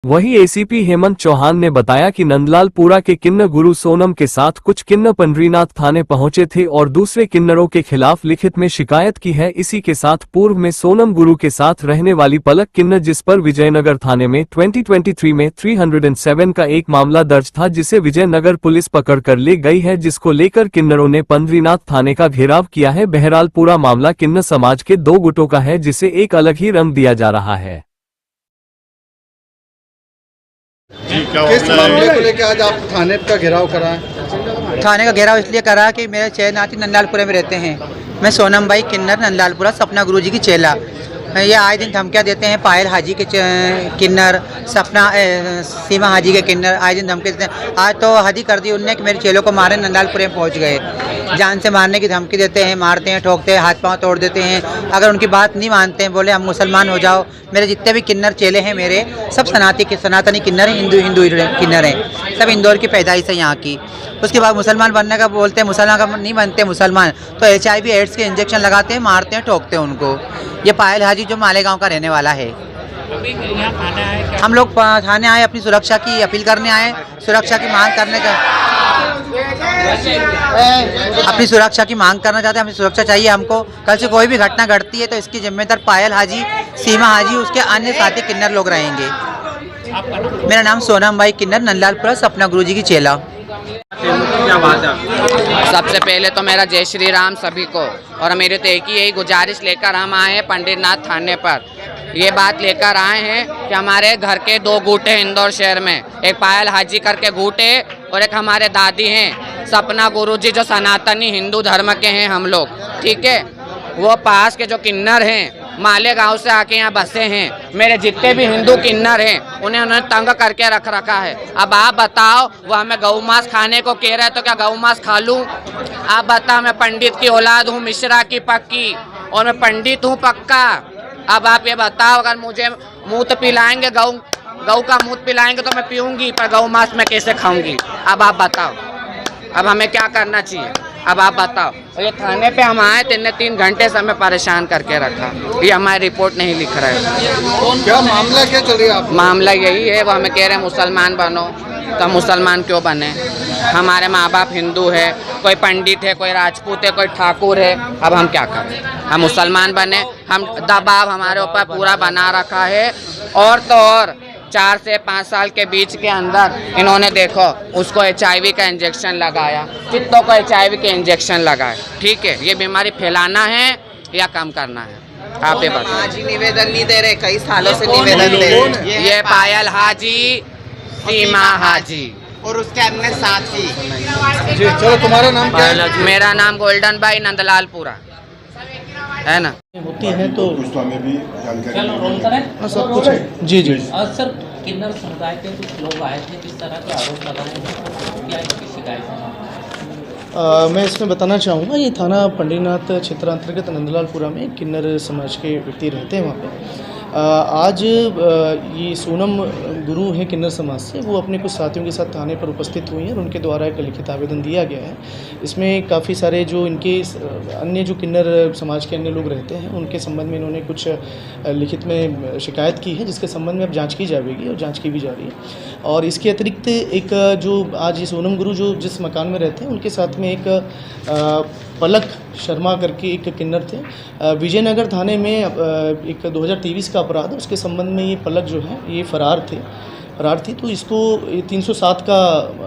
वहीं एसीपी हेमंत चौहान ने बताया कि नंदलालपुरा के किन्नर गुरु सोनम के साथ कुछ किन्नर पंडरीनाथ थाने पहुंचे थे और दूसरे किन्नरों के खिलाफ लिखित में शिकायत की है। इसी के साथ पूर्व में सोनम गुरु के साथ रहने वाली पलक किन्नर, जिस पर विजयनगर थाने में 2023 में 307 का एक मामला दर्ज था, जिसे विजयनगर पुलिस पकड़ कर ले गई है, जिसको लेकर किन्नरों ने पंडरीनाथ थाने का घेराव किया है। बहरहाल पूरा मामला किन्नर समाज के 2 गुटों का है, जिसे एक अलग ही रंग दिया जा रहा है। किस मामले को लेकर आज आप थाने का घेराव करा है? थाने का घेराव इसलिए करा कि मेरे चेलानाथी नंदलालपुरा में रहते हैं। मैं सोनम भाई किन्नर नंदलालपुरा सपना गुरुजी की चेला। ये आए दिन धमकियाँ देते हैं। पायल हाजी के किन्नर, सपना सीमा हाजी के किन्नर आए दिन धमकी देते हैं। आज तो हदी कर दी उनने कि मेरे चेलों को मारे, नंदलालपुरे में पहुंच गए। जान से मारने की धमकी देते हैं, मारते हैं, ठोकते हैं, हाथ पांव तोड़ देते हैं। अगर उनकी बात नहीं मानते हैं, बोले हम मुसलमान हो जाओ। मेरे जितने भी किन्नर चेले हैं मेरे सब सनातनी किन्नर हैं, हिंदू किन्नर हैं। सब इंदौर की पैदाइश है यहाँ की। उसके बाद मुसलमान बनने का बोलते हैं, मुसलमान का नहीं बनते मुसलमान तो HIV एड्स के इंजेक्शन लगाते हैं, मारते हैं, ठोकते हैं उनको। ये पायल हाजी जो मालेगांव का रहने वाला है। हम लोग थाने आए, अपनी सुरक्षा की अपील करने आए, सुरक्षा की मांग करने का अपनी सुरक्षा की मांग करना चाहते हैं। हमें सुरक्षा चाहिए हमको। कल से कोई भी घटना घटती है तो इसकी जिम्मेदार पायल हाजी, सीमा हाजी, उसके अन्य साथी किन्नर लोग रहेंगे। मेरा नाम सोनम भाई किन्नर, नंदलालपुरा सपना गुरुजी की चेला। क्या बात है? सबसे पहले तो मेरा जय श्री राम सभी को, और मेरे तो एक ही यही गुजारिश लेकर हम आए हैं पंडरीनाथ थाने पर। ये बात लेकर आए हैं कि हमारे घर के 2 गुट हैं इंदौर शहर में। एक पायल हाजी करके गुट है और एक हमारे दादी हैं सपना गुरुजी, जो सनातनी हिंदू धर्म के हैं हम लोग, ठीक है। वो पास के जो किन्नर हैं मालेगांव से आके यहाँ बसे हैं। मेरे जितने भी हिंदू किन्नर हैं उन्होंने तंग करके रख रखा है। अब आप बताओ, वो हमें गौ मांस खाने को कह रहे हैं तो क्या गौ मांस खा लूँ? आप बताओ, मैं पंडित की औलाद हूँ, मिश्रा की पक्की, और मैं पंडित हूँ पक्का। अब आप ये बताओ, अगर मुझे मूत पिलाएंगे, गौ का मूत पिलाएंगे तो मैं पीऊँगी, पर गौ मांस मैं कैसे खाऊँगी? अब आप बताओ, अब हमें क्या करना चाहिए? अब आप बताओ। ये थाने पे हम आए, 3 घंटे से हमें परेशान करके रखा। ये हमारी रिपोर्ट नहीं लिख रहे हैं। क्या मामला क्या चल रहा है? मामला यही है, वो हमें कह रहे हैं मुसलमान बनो। तो मुसलमान क्यों बने? हमारे माँ बाप हिंदू है, कोई पंडित है, कोई राजपूत है, कोई ठाकुर है। अब हम क्या करें? हम मुसलमान बने। हम दबाव हमारे ऊपर पूरा बना रखा है। और तो और 4 से 5 साल के बीच के अंदर इन्होंने देखो उसको HIV का इंजेक्शन लगाया, कितनों को HIV के इंजेक्शन लगाए। ठीक है, ये बीमारी फैलाना है या कम करना है? आप ये बताओ। हाजी निवेदन नहीं दे रहे, कई सालों से निवेदन दे रहे। ये पायल हाजी, सीमा हाजी और उसके अन्य साथी। जी, चलो तुम्हारा नाम क्या है? मेरा नाम गोल्डन भाई नंदलालपुरा है ना। होती है तो हमें भी जानकारी सब कुछ है। जी जी सर, किन्नर समुदाय के कुछ लोग आए थे, किस तरह के आरोप लगा रहे हैं, क्या इनकी शिकायत है? मैं इसमें बताना चाहूँगा, ये थाना पंडरीनाथ क्षेत्रांतर्गत नंदलालपुरा में किन्नर समाज के व्यक्ति रहते हैं वहाँ पे। आज ये सोनम गुरु हैं किन्नर समाज से, वो अपने कुछ साथियों के साथ थाने पर उपस्थित हुई हैं और उनके द्वारा एक लिखित आवेदन दिया गया है। इसमें काफ़ी सारे जो इनके अन्य जो किन्नर समाज के अन्य लोग रहते हैं उनके संबंध में इन्होंने कुछ लिखित में शिकायत की है, जिसके संबंध में अब जांच की जाएगी और जांच की भी जा रही है। और इसके अतिरिक्त एक जो आज ये सोनम गुरु जो जिस मकान में रहते हैं उनके साथ में एक पलक शर्मा करके एक किन्नर थे। विजयनगर थाने में एक 2023 का अपराध है, उसके संबंध में ये पलक जो है ये फरार थी। तो इसको 307 का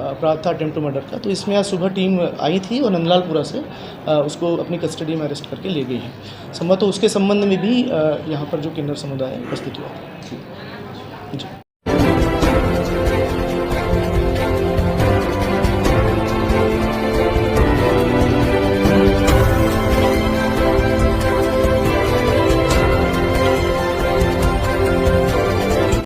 अपराध था, अटेम्प्ट टू मर्डर का। तो इसमें आज सुबह टीम आई थी और नंदलालपुरा से उसको अपनी कस्टडी में अरेस्ट करके ले गई है। संभवतः उसके संबंध में भी यहाँ पर जो किन्नर समुदाय है उपस्थित हुआ था। जी।